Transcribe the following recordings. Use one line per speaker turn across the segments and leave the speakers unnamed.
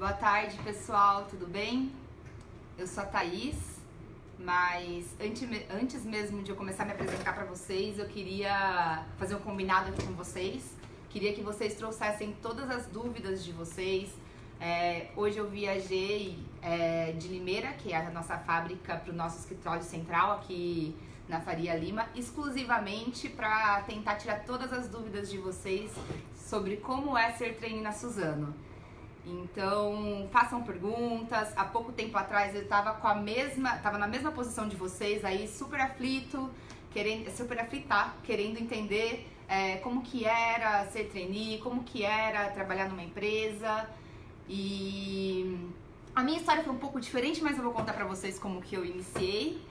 Boa tarde, pessoal, tudo bem? Eu sou a Thaís, mas antes mesmo de eu começar a me apresentar para vocês, eu queria fazer um combinado aqui com vocês. Queria que vocês trouxessem todas as dúvidas de vocês. Hoje eu viajei de Limeira, que é a nossa fábrica, para o nosso escritório central aqui na Faria Lima, exclusivamente para tentar tirar todas as dúvidas de vocês sobre como é ser trainee na Suzano. Então, façam perguntas. Há pouco tempo atrás eu estava na mesma posição de vocês, aí super aflita, querendo entender como que era ser trainee, como que era trabalhar numa empresa. E a minha história foi um pouco diferente, mas eu vou contar pra vocês como que eu iniciei.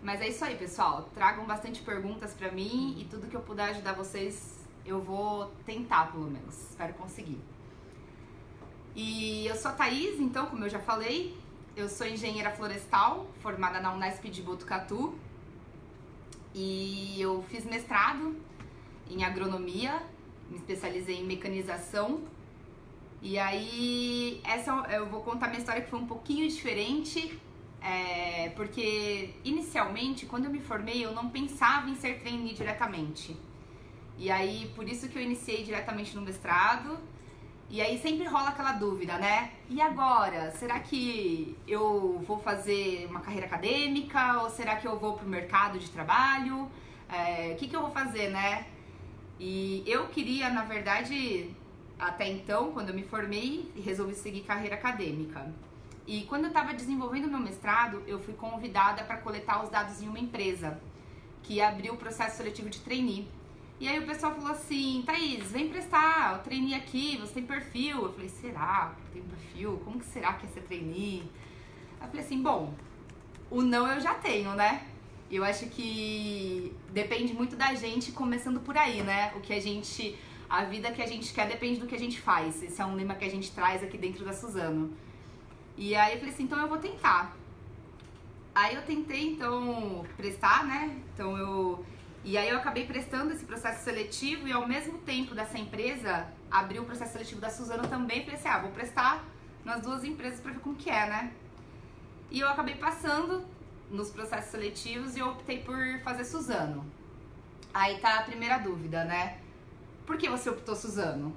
Mas é isso aí, pessoal. Tragam bastante perguntas pra mim e tudo que eu puder ajudar vocês, eu vou tentar, pelo menos. Espero conseguir. E eu sou a Thaís, então, como eu já falei, eu sou engenheira florestal, formada na Unesp de Botucatu. E eu fiz mestrado em agronomia, me especializei em mecanização. E aí, eu vou contar minha história que foi um pouquinho diferente, porque inicialmente, quando eu me formei, eu não pensava em ser trainee diretamente. E aí, por isso que eu iniciei diretamente no mestrado. E aí sempre rola aquela dúvida, né? E agora? Será que eu vou fazer uma carreira acadêmica? Ou será que eu vou pro mercado de trabalho? O que eu vou fazer, né? E eu queria, na verdade, até então, quando eu me formei, resolvi seguir carreira acadêmica. E quando eu estava desenvolvendo meu mestrado, eu fui convidada para coletar os dados em uma empresa que abriu o processo seletivo de trainee. E aí o pessoal falou assim: Thaís, vem prestar o trainee aqui, você tem perfil. Eu falei: será que tem perfil? Como que será que é ser trainee? Eu falei assim: bom, o não eu já tenho, né? Eu acho que depende muito da gente, começando por aí, né? A vida que a gente quer depende do que a gente faz. Esse é um lema que a gente traz aqui dentro da Suzano. E aí eu falei assim: então eu vou tentar. Aí eu tentei, então, prestar, né? E aí eu acabei prestando esse processo seletivo e ao mesmo tempo dessa empresa abriu o processo seletivo da Suzano também. Falei assim: vou prestar nas duas empresas pra ver como que é, né? E eu acabei passando nos processos seletivos e eu optei por fazer Suzano. Aí tá a primeira dúvida, né? Por que você optou Suzano?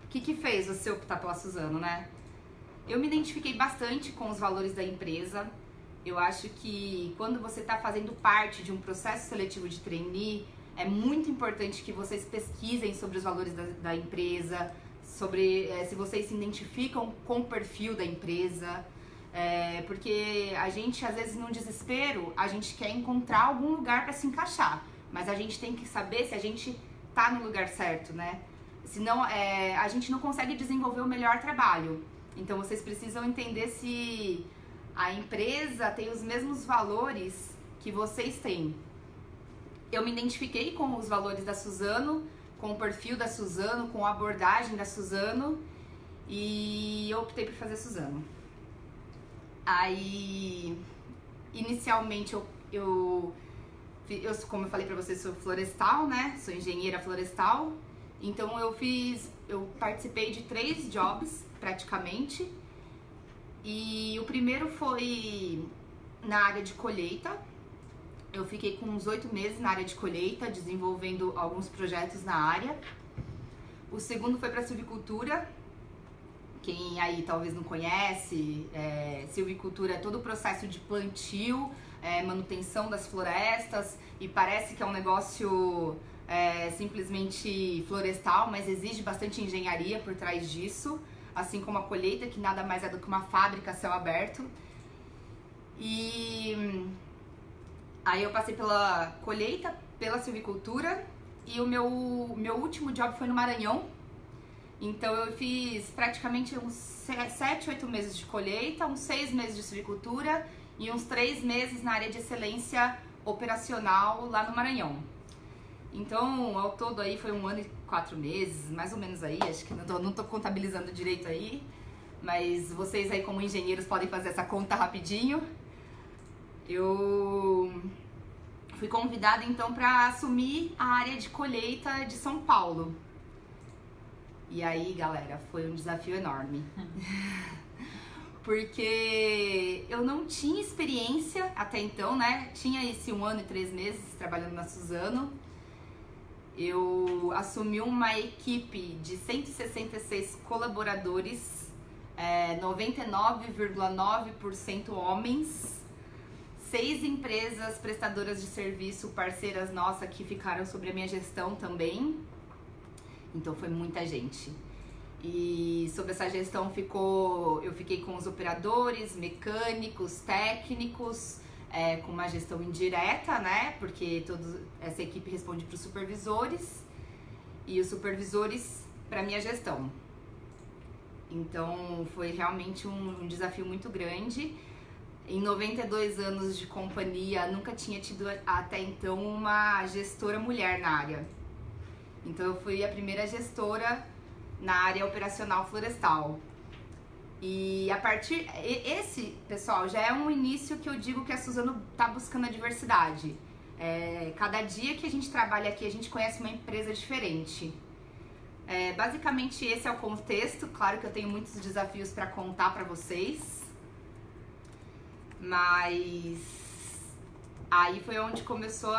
O que fez você optar pela Suzano, né? Eu me identifiquei bastante com os valores da empresa. Eu acho que quando você está fazendo parte de um processo seletivo de trainee, é muito importante que vocês pesquisem sobre os valores da empresa, sobre se vocês se identificam com o perfil da empresa, porque a gente, às vezes, num desespero, a gente quer encontrar algum lugar para se encaixar, mas a gente tem que saber se a gente tá no lugar certo, né? Senão, a gente não consegue desenvolver o melhor trabalho. Então, vocês precisam entender se a empresa tem os mesmos valores que vocês têm. Eu me identifiquei com os valores da Suzano, com o perfil da Suzano, com a abordagem da Suzano e eu optei por fazer Suzano. Aí, inicialmente, como eu falei pra vocês, sou florestal, né? Sou engenheira florestal. Então eu participei de 3 jobs praticamente. E o primeiro foi na área de colheita. Eu fiquei com uns 8 meses na área de colheita, desenvolvendo alguns projetos na área. O segundo foi para silvicultura. Quem aí talvez não conhece, silvicultura é todo o processo de plantio, manutenção das florestas, e parece que é um negócio simplesmente florestal, mas exige bastante engenharia por trás disso. Assim como a colheita, que nada mais é do que uma fábrica a céu aberto. E aí eu passei pela colheita, pela silvicultura, e o meu último job foi no Maranhão. Então eu fiz praticamente uns 7, 8 meses de colheita, uns 6 meses de silvicultura e uns 3 meses na área de excelência operacional lá no Maranhão. Então, ao todo aí foi 1 ano e 4 meses, mais ou menos aí, acho que não tô contabilizando direito aí, mas vocês aí como engenheiros podem fazer essa conta rapidinho. Eu fui convidada então para assumir a área de colheita de São Paulo. E aí, galera, foi um desafio enorme. porque eu não tinha experiência até então, né? Tinha esse 1 ano e 3 meses trabalhando na Suzano. Eu assumi uma equipe de 166 colaboradores, 99,9% homens, 6 empresas prestadoras de serviço parceiras nossas que ficaram sobre a minha gestão também. Então foi muita gente. E sobre essa gestão eu fiquei com os operadores, mecânicos, técnicos, com uma gestão indireta, né? Porque essa equipe responde para os supervisores e os supervisores para minha gestão. Então foi realmente um desafio muito grande. Em 92 anos de companhia, nunca tinha tido até então uma gestora mulher na área. Então eu fui a primeira gestora na área operacional florestal. E esse, pessoal, já é um início que eu digo que a Suzano está buscando a diversidade. Cada dia que a gente trabalha aqui, a gente conhece uma empresa diferente. Basicamente esse é o contexto. Claro que eu tenho muitos desafios para contar para vocês. Mas aí foi onde começou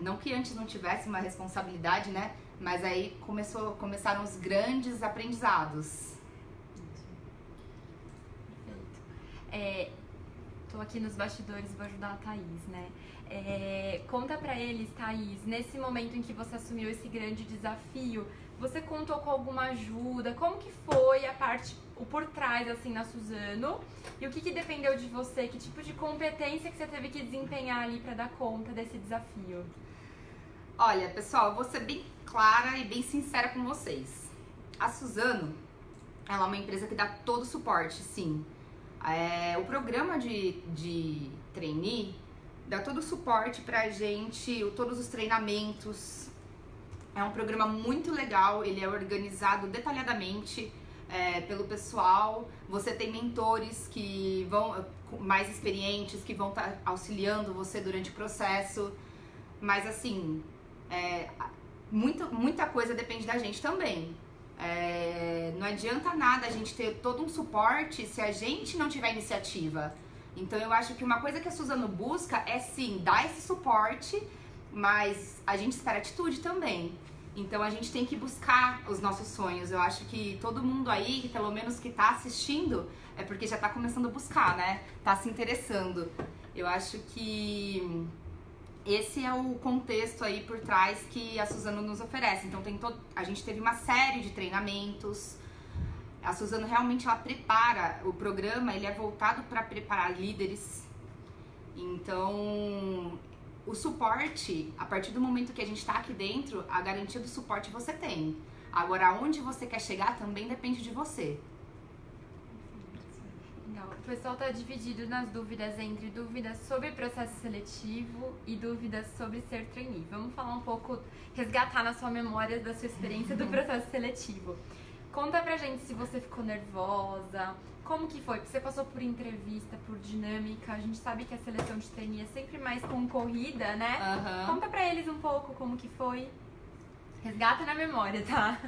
não que antes não tivesse uma responsabilidade, né? Mas aí começaram os grandes aprendizados.
Perfeito. Tô aqui nos bastidores, vou ajudar a Thaís, né? Conta pra eles, Thaís, nesse momento em que você assumiu esse grande desafio, você contou com alguma ajuda? Como que foi o por trás, assim, na Suzano? E o que dependeu de você? Que tipo de competência que você teve que desempenhar ali pra dar conta desse desafio?
Olha, pessoal, eu vou ser bem clara e bem sincera com vocês. A Suzano, ela é uma empresa que dá todo o suporte, sim. O programa de trainee dá todo o suporte pra gente, todos os treinamentos. É um programa muito legal, ele é organizado detalhadamente pelo pessoal. Você tem mentores que mais experientes, que vão estar auxiliando você durante o processo. Mas assim, muita coisa depende da gente também. Não adianta nada a gente ter todo um suporte se a gente não tiver iniciativa. Então eu acho que uma coisa que a Suzano busca é sim dar esse suporte, mas a gente espera atitude também. Então a gente tem que buscar os nossos sonhos. Eu acho que todo mundo aí, pelo menos que tá assistindo, é porque já tá começando a buscar, né? Tá se interessando. Eu acho que esse é o contexto aí por trás que a Suzano nos oferece. Então a gente teve uma série de treinamentos. A Suzano realmente ela prepara, o programa ele é voltado para preparar líderes. Então o suporte, a partir do momento que a gente está aqui dentro, a garantia do suporte você tem. Agora, aonde você quer chegar também depende de você.
Legal. O pessoal está dividido nas dúvidas entre dúvidas sobre processo seletivo e dúvidas sobre ser trainee. Vamos falar um pouco, resgatar na sua memória da sua experiência do processo seletivo. Conta pra gente se você ficou nervosa, como que foi? Você passou por entrevista, por dinâmica, a gente sabe que a seleção de trainee é sempre mais concorrida, né?
Uhum.
Conta pra eles um pouco como que foi. Resgata na memória, tá?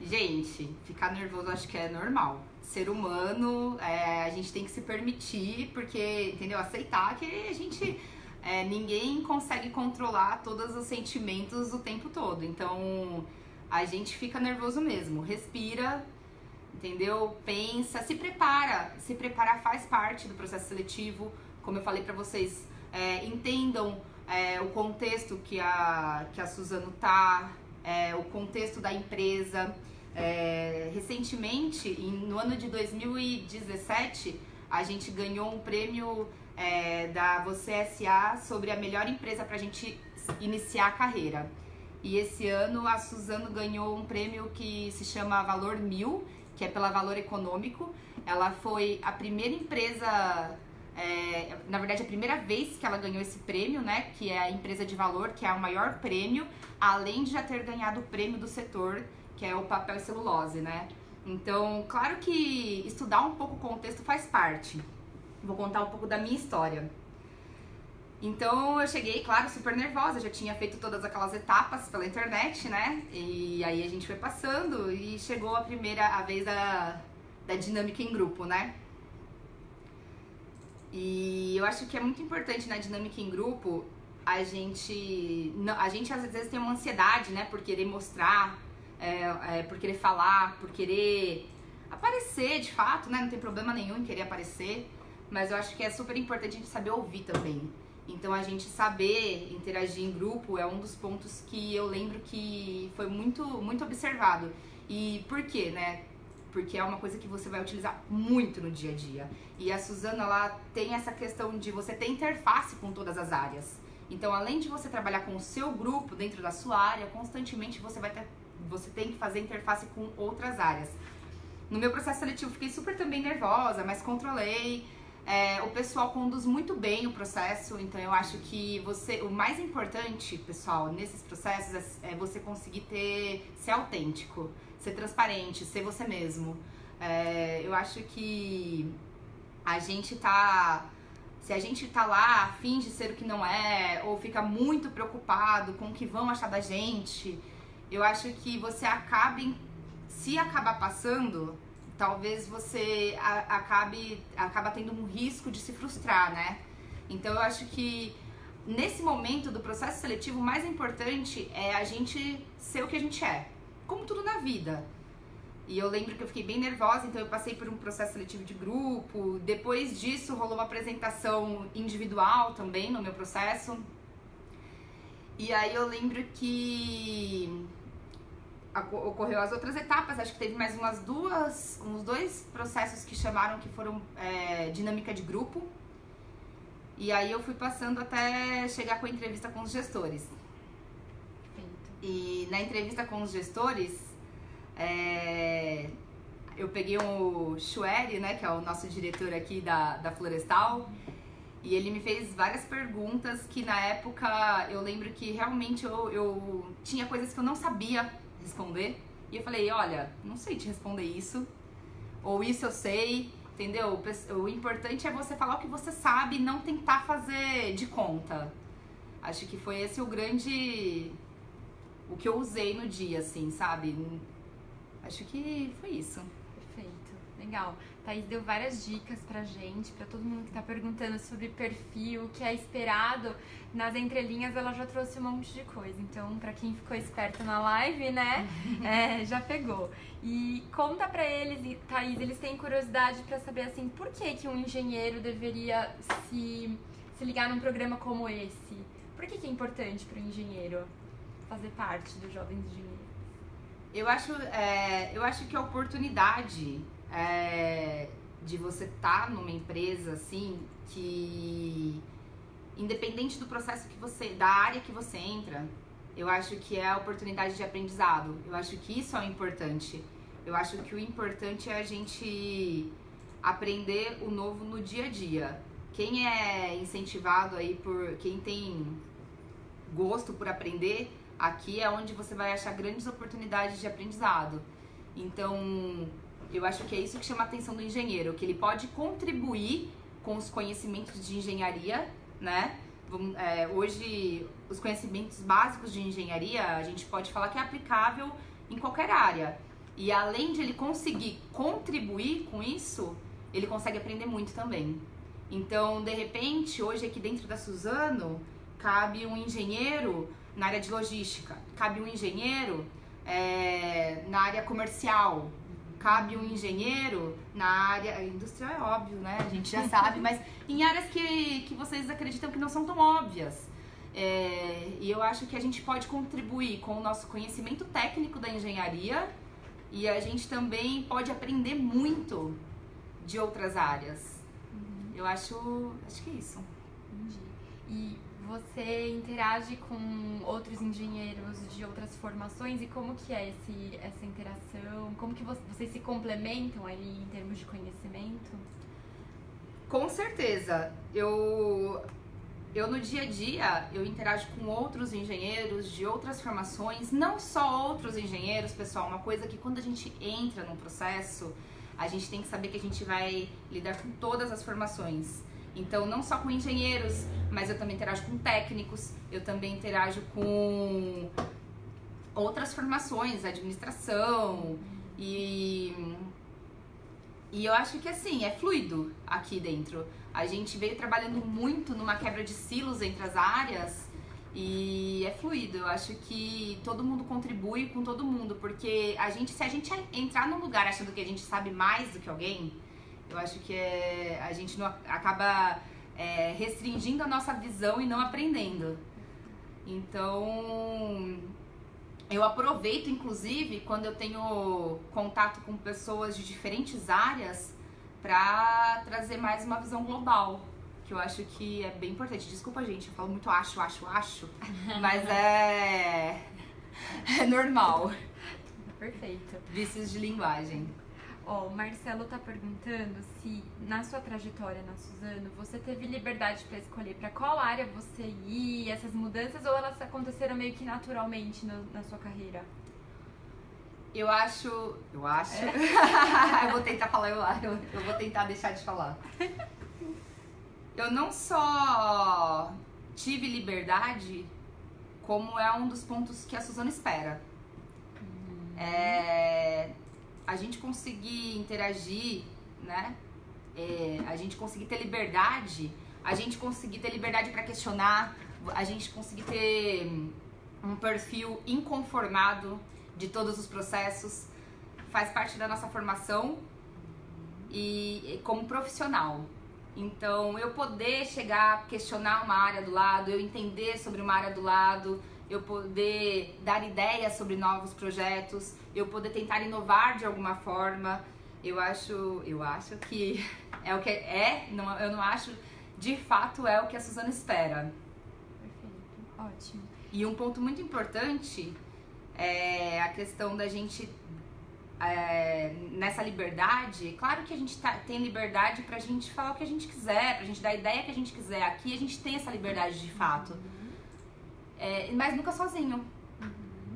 Gente, ficar nervoso acho que é normal. Ser humano, a gente tem que se permitir, porque, entendeu? Aceitar que a gente... ninguém consegue controlar todos os sentimentos o tempo todo. Então, a gente fica nervoso mesmo. Respira, entendeu? Pensa, se prepara. Se preparar faz parte do processo seletivo. Como eu falei pra vocês, entendam o contexto que a Suzano tá, o contexto da empresa. Recentemente, no ano de 2017, a gente ganhou um prêmio da Você S.A. sobre a melhor empresa pra gente iniciar a carreira. E esse ano a Suzano ganhou um prêmio que se chama Valor 1000, que é pela Valor Econômico. Ela foi a primeira empresa, na verdade a primeira vez que ela ganhou esse prêmio, né? Que é a empresa de valor, que é o maior prêmio, além de já ter ganhado o prêmio do setor, que é o papel e celulose, né? Então, claro que estudar um pouco o contexto faz parte. Vou contar um pouco da minha história. Então, eu cheguei, claro, super nervosa, já tinha feito todas aquelas etapas pela internet, né? E aí a gente foi passando e chegou a vez da dinâmica em grupo, né? E eu acho que é muito importante na dinâmica em grupo a gente às vezes tem uma ansiedade, né, por querer mostrar, por querer falar, por querer aparecer de fato, né? Não tem problema nenhum em querer aparecer, mas eu acho que é super importante a gente saber ouvir também. Então a gente saber interagir em grupo é um dos pontos que eu lembro que foi muito, muito observado. E por quê, né? Porque é uma coisa que você vai utilizar muito no dia a dia. E a Suzana, ela tem essa questão de você ter interface com todas as áreas. Então, além de você trabalhar com o seu grupo dentro da sua área, constantemente você tem que fazer interface com outras áreas. No meu processo seletivo, fiquei super também nervosa, mas controlei. O pessoal conduz muito bem o processo, então eu acho que o mais importante, pessoal, nesses processos é você conseguir ser autêntico, ser transparente, ser você mesmo. Eu acho que se a gente tá lá, finge ser o que não é, ou fica muito preocupado com o que vão achar da gente, eu acho que você se acabar passando, talvez você acaba tendo um risco de se frustrar, né? Então eu acho que nesse momento do processo seletivo, o mais importante é a gente ser o que a gente é, como tudo na vida. E eu lembro que eu fiquei bem nervosa, então eu passei por um processo seletivo de grupo. Depois disso rolou uma apresentação individual também no meu processo. E aí eu lembro que ocorreu as outras etapas, acho que teve mais uns dois processos que chamaram que foram dinâmica de grupo. E aí eu fui passando até chegar com a entrevista com os gestores.
Perfeito.
E na entrevista com os gestores, eu peguei o Chueri, né, que é o nosso diretor aqui da Florestal, e ele me fez várias perguntas que na época eu lembro que realmente eu tinha coisas que eu não sabia responder, e eu falei, olha, não sei te responder isso, ou isso eu sei, entendeu? O importante é você falar o que você sabe e não tentar fazer de conta. Acho que foi esse o que eu usei no dia, assim, sabe? Acho que foi isso.
Perfeito, legal. Thaís deu várias dicas pra gente, pra todo mundo que tá perguntando sobre perfil, o que é esperado. Nas entrelinhas ela já trouxe um monte de coisa, então pra quem ficou esperto na live, né, já pegou. E conta pra eles, Thaís, eles têm curiosidade pra saber, assim, por que um engenheiro deveria se ligar num programa como esse? Por que é importante pro engenheiro fazer parte dos Jovens Engenheiros?
Eu acho que a oportunidade de você estar numa empresa assim, que independente do processo da área que você entra, eu acho que é a oportunidade de aprendizado. Eu acho que isso é o importante. Eu acho que o importante é a gente aprender o novo no dia a dia. Quem é incentivado aí quem tem gosto por aprender, aqui é onde você vai achar grandes oportunidades de aprendizado. Então, eu acho que é isso que chama a atenção do engenheiro, que ele pode contribuir com os conhecimentos de engenharia, né? Hoje, os conhecimentos básicos de engenharia, a gente pode falar que é aplicável em qualquer área. E além de ele conseguir contribuir com isso, ele consegue aprender muito também. Então, de repente, hoje aqui dentro da Suzano, cabe um engenheiro na área de logística, cabe um engenheiro na área comercial, cabe um engenheiro na área industrial, é óbvio, né? A gente já sabe, mas em áreas que vocês acreditam que não são tão óbvias. E eu acho que a gente pode contribuir com o nosso conhecimento técnico da engenharia e a gente também pode aprender muito de outras áreas. Eu acho que é isso.
Entendi. E você interage com outros engenheiros de outras formações e como que é essa interação? Como que vocês se complementam ali em termos de conhecimento?
Com certeza. Eu no dia a dia, eu interajo com outros engenheiros de outras formações, não só outros engenheiros, pessoal, uma coisa que quando a gente entra num processo, a gente tem que saber que a gente vai lidar com todas as formações. Então, não só com engenheiros, mas eu também interajo com técnicos, eu também interajo com outras formações, administração, e E eu acho que assim, é fluido aqui dentro. A gente veio trabalhando muito numa quebra de silos entre as áreas e é fluido. Eu acho que todo mundo contribui com todo mundo, porque se a gente entrar num lugar achando que a gente sabe mais do que alguém, eu acho que a gente não acaba restringindo a nossa visão e não aprendendo. Então, eu aproveito, inclusive, quando eu tenho contato com pessoas de diferentes áreas para trazer mais uma visão global, que eu acho que é bem importante. Desculpa, gente, eu falo muito acho, mas é normal.
Perfeito.
Vícios de linguagem.
O Marcelo tá perguntando se na sua trajetória na Suzano você teve liberdade para escolher para qual área você ia, essas mudanças, ou elas aconteceram meio que naturalmente na sua carreira?
Eu acho. Eu vou tentar falar, eu vou tentar deixar de falar. Eu não só tive liberdade, como é um dos pontos que a Suzano espera. A gente conseguir interagir, né? A gente conseguir ter liberdade, a gente conseguir ter liberdade para questionar, a gente conseguir ter um perfil inconformado de todos os processos, faz parte da nossa formação e como profissional. Então, eu poder chegar, questionar uma área do lado, eu entender sobre uma área do lado, eu poder dar ideias sobre novos projetos, eu poder tentar inovar de alguma forma, eu acho que é o que eu não acho, de fato é o que a Suzano espera.
Perfeito, ótimo.
E um ponto muito importante é a questão da gente, nessa liberdade, claro que a gente tem liberdade pra gente falar o que a gente quiser, pra gente dar a ideia que a gente quiser, aqui a gente tem essa liberdade de fato. Mas nunca sozinho.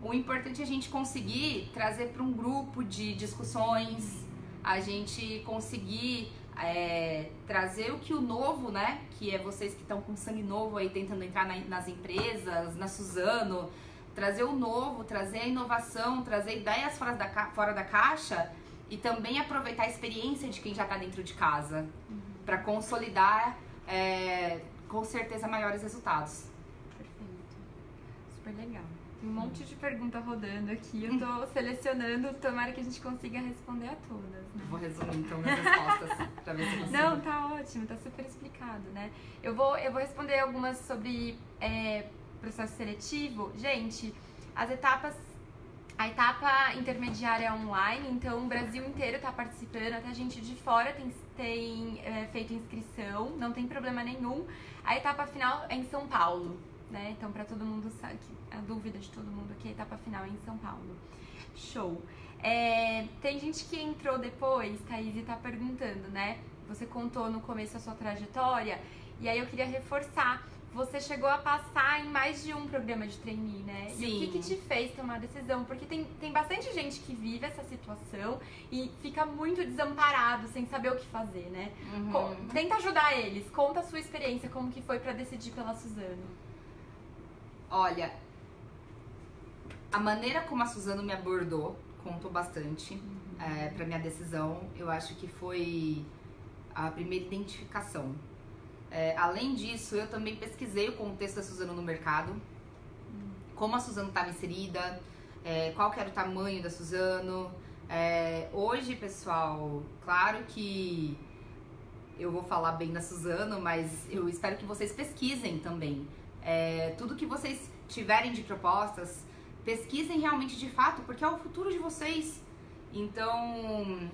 O importante é a gente conseguir trazer para um grupo de discussões, a gente conseguir trazer o que o novo, né? Que é vocês que estão com sangue novo aí tentando entrar nas empresas, na Suzano, trazer o novo, trazer a inovação, trazer ideias fora da caixa e também aproveitar a experiência de quem já está dentro de casa para consolidar com certeza maiores resultados.
Super legal. Tem um monte de pergunta rodando aqui, eu tô selecionando, tomara que a gente consiga responder a todas, né?
Vou resumir então as respostas pra ver se eu consigo.
Não, tá ótimo, tá super explicado, né? Eu vou responder algumas sobre processo seletivo. Gente, a etapa intermediária é online, então o Brasil inteiro tá participando, até gente de fora tem feito inscrição, não tem problema nenhum. A etapa final é em São Paulo. Né? Então, para todo mundo sabe, a dúvida de todo mundo aqui, a etapa final é em São Paulo. Show! Tem gente que entrou depois, Thaís, e tá perguntando, né? Você contou no começo a sua trajetória, e aí eu queria reforçar. Você chegou a passar em mais de um programa de trainee, né?
Sim.
E o que te fez tomar a decisão? Porque tem bastante gente que vive essa situação e fica muito desamparado, sem saber o que fazer, né? Tenta ajudar eles. Conta a sua experiência, como que foi para decidir pela Suzano.
Olha, a maneira como a Suzano me abordou contou bastante pra minha decisão. Eu acho que foi a primeira identificação. Além disso, eu também pesquisei o contexto da Suzano no mercado, como a Suzano estava inserida, qual que era o tamanho da Suzano. Hoje, pessoal, claro que eu vou falar bem da Suzano, mas eu espero que vocês pesquisem também. Tudo que vocês tiverem de propostas, pesquisem realmente de fato, porque é o futuro de vocês. Então,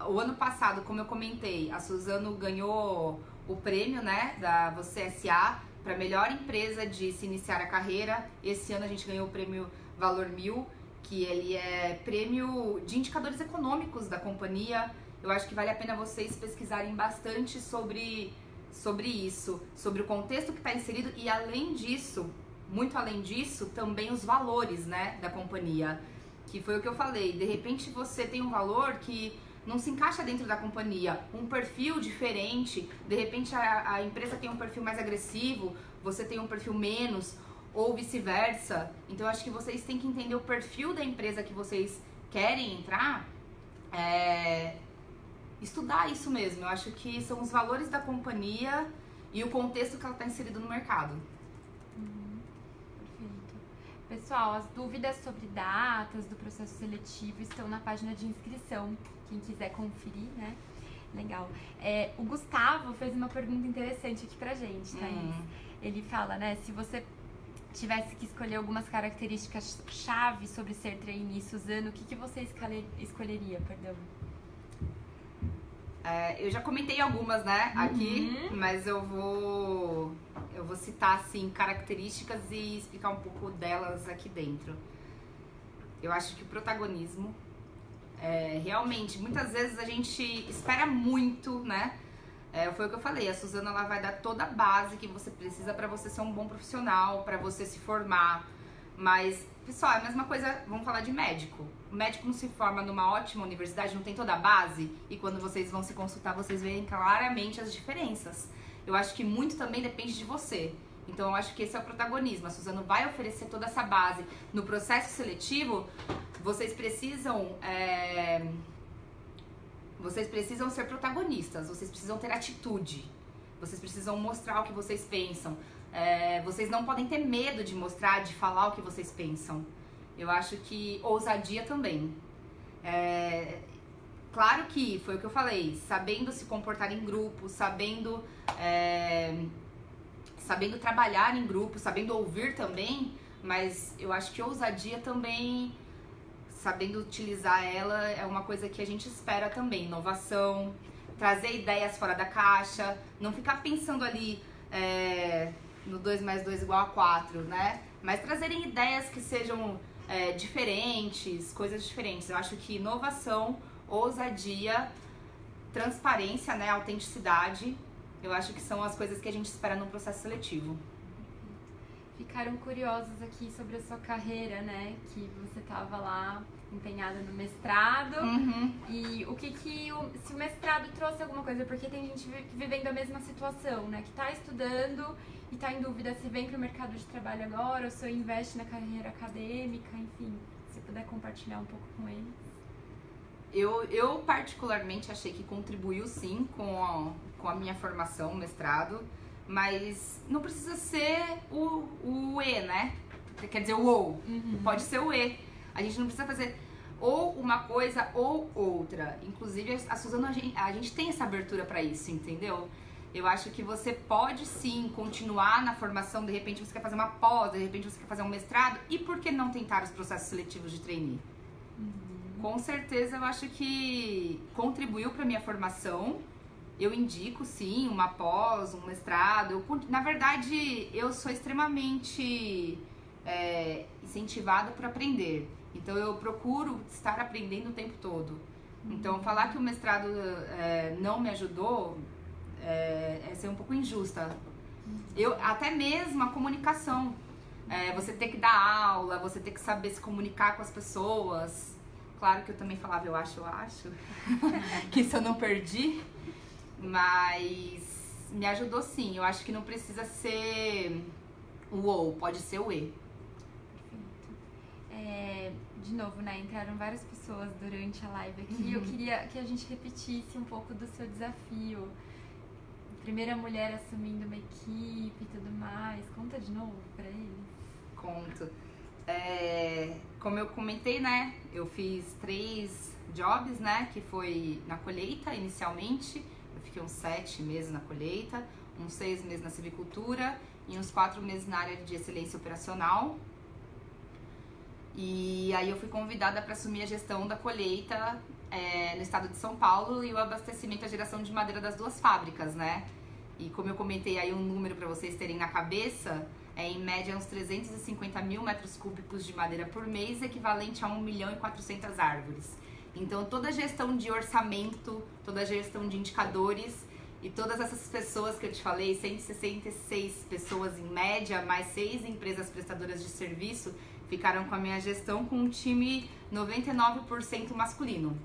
o ano passado, como eu comentei, a Suzano ganhou o prêmio, né, da Você S.A. para melhor empresa de se iniciar a carreira. Esse ano a gente ganhou o prêmio Valor 1000, que ele é prêmio de indicadores econômicos da companhia. Eu acho que vale a pena vocês pesquisarem bastante sobre isso, sobre o contexto que está inserido e, além disso, muito além disso, também os valores, né, da companhia, que foi o que eu falei. De repente você tem um valor que não se encaixa dentro da companhia, um perfil diferente, de repente a empresa tem um perfil mais agressivo, você tem um perfil menos, ou vice-versa. Então eu acho que vocês têm que entender o perfil da empresa que vocês querem entrar, estudar isso mesmo. Eu acho que são os valores da companhia e o contexto que ela está inserida no mercado.
Perfeito. Pessoal, as dúvidas sobre datas do processo seletivo estão na página de inscrição. Quem quiser conferir, né? Legal. O Gustavo fez uma pergunta interessante aqui pra gente, Thaís. Ele fala, né, se você tivesse que escolher algumas características chave sobre ser trainee, Suzano, o que você escolheria, perdão?
Eu já comentei algumas, né, aqui, mas eu vou citar, assim, características e explicar um pouco delas aqui dentro. Eu acho que o protagonismo, realmente, muitas vezes a gente espera muito, né? Foi o que eu falei, a Suzano, ela vai dar toda a base que você precisa para você ser um bom profissional, para você se formar. Mas, pessoal, é a mesma coisa, vamos falar de médico. O médico não se forma numa ótima universidade, não tem toda a base, e quando vocês vão se consultar, vocês veem claramente as diferenças. Eu acho que muito também depende de você. Então, eu acho que esse é o protagonismo. A Suzano vai oferecer toda essa base. No processo seletivo, vocês precisam ser protagonistas, vocês precisam ter atitude, vocês precisam mostrar o que vocês pensam. Vocês não podem ter medo de mostrar, de falar o que vocês pensam. Eu acho que ousadia também. Claro que foi o que eu falei, sabendo se comportar em grupo, sabendo trabalhar em grupo, sabendo ouvir também, mas eu acho que ousadia também, sabendo utilizar ela, é uma coisa que a gente espera também. Inovação, trazer ideias fora da caixa, não ficar pensando ali no 2 mais 2 igual a 4, né? Mas trazerem ideias que sejam diferentes, coisas diferentes. Eu acho que inovação, ousadia, transparência, né, autenticidade, eu acho que são as coisas que a gente espera no processo seletivo.
Ficaram curiosos aqui sobre a sua carreira, né? Que você estava lá empenhada no mestrado. E se o mestrado trouxe alguma coisa, porque tem gente vivendo a mesma situação, né? Que está estudando e está em dúvida se vem para o mercado de trabalho agora ou se investe na carreira acadêmica, enfim. Se puder compartilhar um pouco com eles.
Eu particularmente achei que contribuiu sim com a minha formação, mestrado, mas não precisa ser o E, né? Quer dizer, o OU. Pode ser o E. A gente não precisa fazer ou uma coisa ou outra. Inclusive, a Suzano, a gente tem essa abertura para isso, entendeu? Eu acho que você pode sim continuar na formação, de repente você quer fazer uma pós, de repente você quer fazer um mestrado, e por que não tentar os processos seletivos de trainee? Com certeza eu acho que contribuiu para minha formação. Eu indico sim uma pós, um mestrado. Na verdade, eu sou extremamente incentivada por aprender. Então eu procuro estar aprendendo o tempo todo. Então falar que o mestrado não me ajudou é ser um pouco injusta. Até mesmo a comunicação. Você ter que dar aula, você ter que saber se comunicar com as pessoas. Claro que eu também falava eu acho, que isso eu não perdi, mas me ajudou sim. Eu acho que não precisa ser o ou, pode ser o e.
Perfeito. De novo, né, entraram várias pessoas durante a live aqui. Eu queria que a gente repetisse um pouco do seu desafio. Primeira mulher assumindo uma equipe e tudo mais. Conta de novo pra eles.
Conto. Como eu comentei, né, eu fiz 3 jobs, né, que foi na colheita inicialmente, eu fiquei uns 7 meses na colheita, uns 6 meses na silvicultura e uns 4 meses na área de excelência operacional. E aí eu fui convidada para assumir a gestão da colheita no estado de São Paulo e o abastecimento e a geração de madeira das 2 fábricas, né. E como eu comentei aí um número para vocês terem na cabeça, em média uns 350 mil metros cúbicos de madeira por mês, equivalente a 1.400.000 árvores. Então toda a gestão de orçamento, toda a gestão de indicadores e todas essas pessoas que eu te falei, 166 pessoas em média, mais 6 empresas prestadoras de serviço, ficaram com a minha gestão com um time 99% masculino.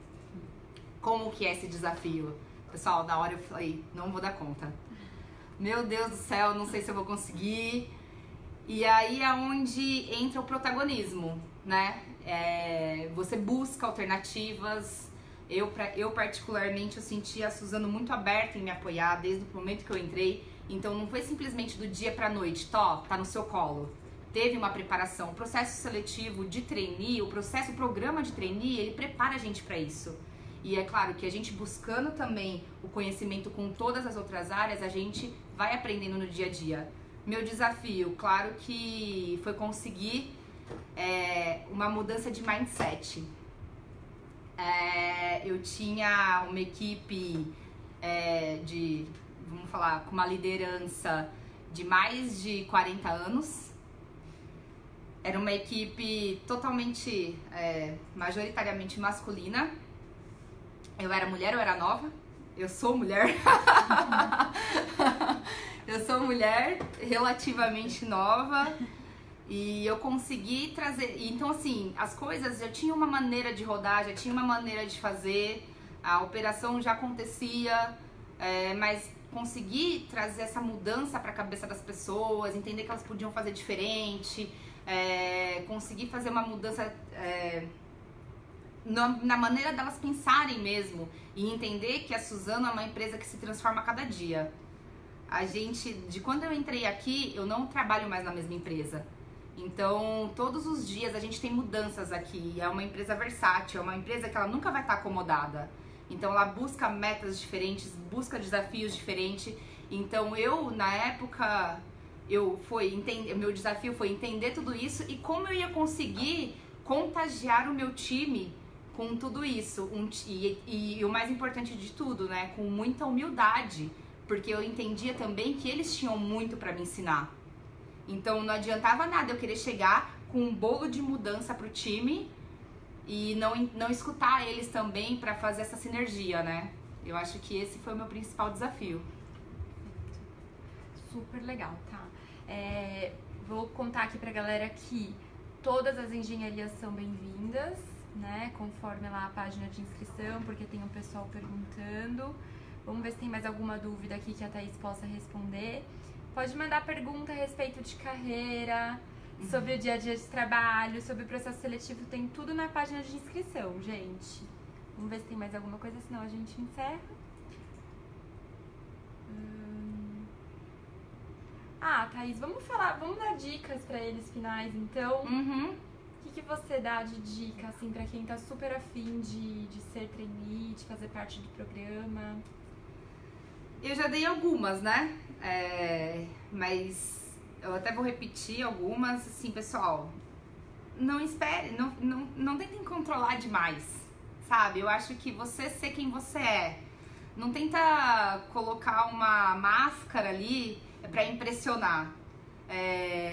Como que é esse desafio? Pessoal, na hora eu falei, não vou dar conta. Meu Deus do céu, não sei se eu vou conseguir. E aí é onde entra o protagonismo, né? Você busca alternativas. Eu particularmente, eu senti a Suzano muito aberta em me apoiar desde o momento que eu entrei. Então não foi simplesmente do dia pra noite, tá no seu colo. Teve uma preparação. O processo seletivo de trainee, o programa de trainee, ele prepara a gente para isso. E é claro que a gente buscando também o conhecimento com todas as outras áreas, a gente vai aprendendo no dia a dia. Meu desafio, claro que foi conseguir uma mudança de mindset. Eu tinha uma equipe vamos falar, com uma liderança de mais de 40 anos. Era uma equipe totalmente, majoritariamente masculina. Eu era mulher, eu era nova. Eu sou mulher. Eu sou mulher, relativamente nova. E eu consegui trazer... Então, assim, as coisas já tinham uma maneira de rodar, já tinha uma maneira de fazer. A operação já acontecia, mas consegui trazer essa mudança para a cabeça das pessoas, entender que elas podiam fazer diferente, conseguir fazer uma mudança na maneira delas pensarem mesmo e entender que a Suzano é uma empresa que se transforma a cada dia. De quando eu entrei aqui, eu não trabalho mais na mesma empresa. Então, todos os dias a gente tem mudanças aqui. É uma empresa versátil, é uma empresa que ela nunca vai estar acomodada. Então, ela busca metas diferentes, busca desafios diferentes. Então, na época, meu desafio foi entender tudo isso e como eu ia conseguir contagiar o meu time com tudo isso. E o mais importante de tudo, né? Com muita humildade. Porque eu entendia também que eles tinham muito para me ensinar. Então, não adiantava nada eu querer chegar com um bolo de mudança pro time e não escutar eles também para fazer essa sinergia, né? Eu acho que esse foi o meu principal desafio.
Super legal, tá? Vou contar aqui pra galera que todas as engenharias são bem-vindas, né? Conforme lá a página de inscrição, porque tem um pessoal perguntando. Vamos ver se tem mais alguma dúvida aqui que a Thaís possa responder. Pode mandar pergunta a respeito de carreira, sobre o dia a dia de trabalho, sobre o processo seletivo, tem tudo na página de inscrição, gente. Vamos ver se tem mais alguma coisa, senão a gente encerra. Thaís, vamos dar dicas pra eles finais, então. O que você dá de dica, assim, pra quem tá super afim de ser trainee, de fazer parte do programa?
Eu já dei algumas, né? Mas eu até vou repetir algumas, assim, pessoal. Não espere, não tentem controlar demais, sabe? Eu acho que você ser quem você é. Não tenta colocar uma máscara ali pra impressionar.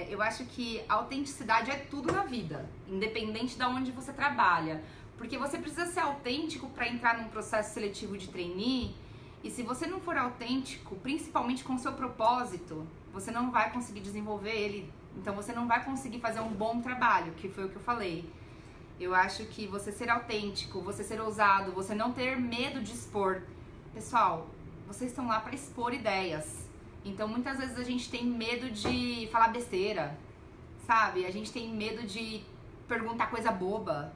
Eu acho que a autenticidade é tudo na vida, independente de onde você trabalha. Porque você precisa ser autêntico pra entrar num processo seletivo de trainee. E se você não for autêntico, principalmente com o seu propósito, você não vai conseguir desenvolver ele. Então você não vai conseguir fazer um bom trabalho, que foi o que eu falei. Eu acho que você ser autêntico, você ser ousado, você não ter medo de expor. Pessoal, vocês estão lá para expor ideias. Então muitas vezes a gente tem medo de falar besteira, sabe? A gente tem medo de perguntar coisa boba.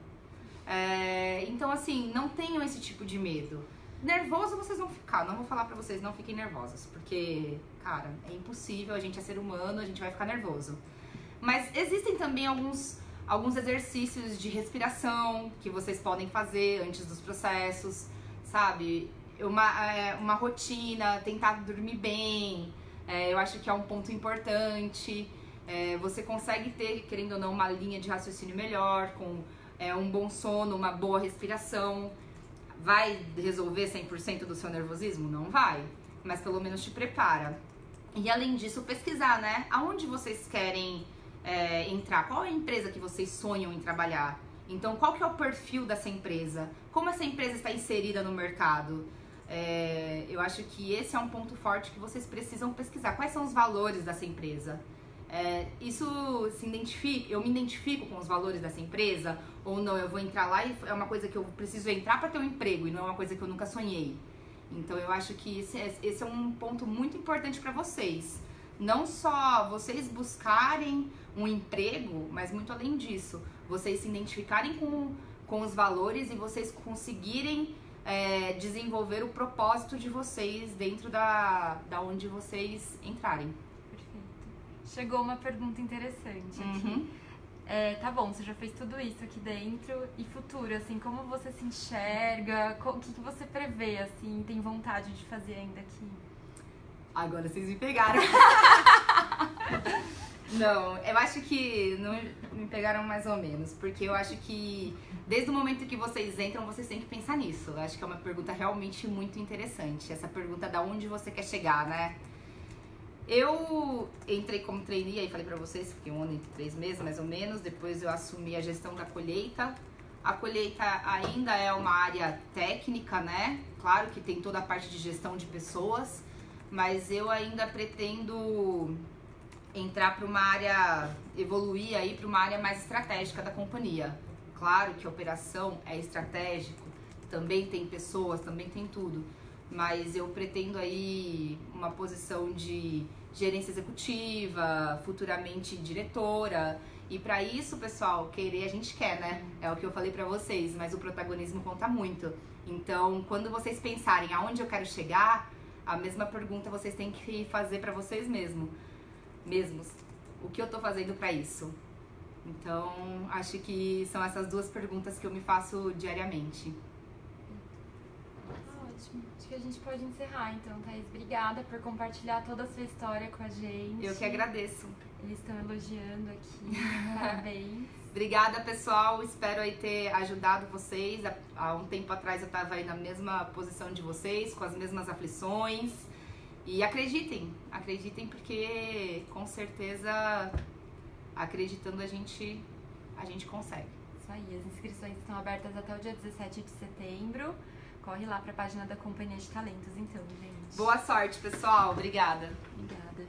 Então assim, não tenham esse tipo de medo. Nervoso vocês vão ficar, não vou falar pra vocês, não fiquem nervosos, porque, cara, é impossível, a gente é ser humano, a gente vai ficar nervoso. Mas existem também alguns exercícios de respiração que vocês podem fazer antes dos processos, sabe? Uma rotina, tentar dormir bem, eu acho que é um ponto importante. Você consegue ter, querendo ou não, uma linha de raciocínio melhor, com um bom sono, uma boa respiração. Vai resolver 100% do seu nervosismo? Não vai, mas pelo menos te prepara. E além disso, pesquisar, né? Aonde vocês querem entrar? Qual é a empresa que vocês sonham em trabalhar? Então, qual que é o perfil dessa empresa? Como essa empresa está inserida no mercado? Eu acho que esse é um ponto forte que vocês precisam pesquisar. Quais são os valores dessa empresa? Eu me identifico com os valores dessa empresa? Ou não, eu vou entrar lá e é uma coisa que eu preciso entrar para ter um emprego e não é uma coisa que eu nunca sonhei. Então eu acho que esse é um ponto muito importante para vocês. Não só vocês buscarem um emprego, mas muito além disso, vocês se identificarem com os valores e vocês conseguirem desenvolver o propósito de vocês dentro da onde vocês entrarem.
Perfeito. Chegou uma pergunta interessante aqui.
Uhum.
Tá bom, você já fez tudo isso aqui dentro e futuro, assim, como você se enxerga? O que você prevê, assim, tem vontade de fazer ainda aqui?
Agora vocês me pegaram. Não, eu acho que não me pegaram mais ou menos, porque eu acho que desde o momento que vocês entram, vocês têm que pensar nisso. Eu acho que é uma pergunta realmente muito interessante, essa pergunta da onde você quer chegar, né? Eu entrei como trainee, aí falei pra vocês, fiquei 1 ano e 3 meses mais ou menos, depois eu assumi a gestão da colheita. A colheita ainda é uma área técnica, né? Claro que tem toda a parte de gestão de pessoas, mas eu ainda pretendo entrar para uma área, evoluir aí para uma área mais estratégica da companhia. Claro que a operação é estratégico, também tem pessoas, também tem tudo, mas eu pretendo aí uma posição de gerência executiva, futuramente diretora. E para isso, pessoal, querer a gente quer, né? É o que eu falei para vocês, mas o protagonismo conta muito. Então, quando vocês pensarem aonde eu quero chegar, a mesma pergunta vocês têm que fazer para vocês mesmos. O que eu tô fazendo para isso? Então, acho que são essas 2 perguntas que eu me faço diariamente.
Ótimo. Acho que a gente pode encerrar, então, Thaís. Obrigada por compartilhar toda a sua história com a gente.
Eu que agradeço.
Eles estão elogiando aqui. Parabéns.
Obrigada, pessoal. Espero aí ter ajudado vocês. Há um tempo atrás eu estava aí na mesma posição de vocês, com as mesmas aflições. E acreditem porque com certeza acreditando a gente consegue.
Isso aí, as inscrições estão abertas até o dia 17 de setembro. Corre lá para a página da Companhia de Talentos, então, gente.
Boa sorte, pessoal. Obrigada.
Obrigada.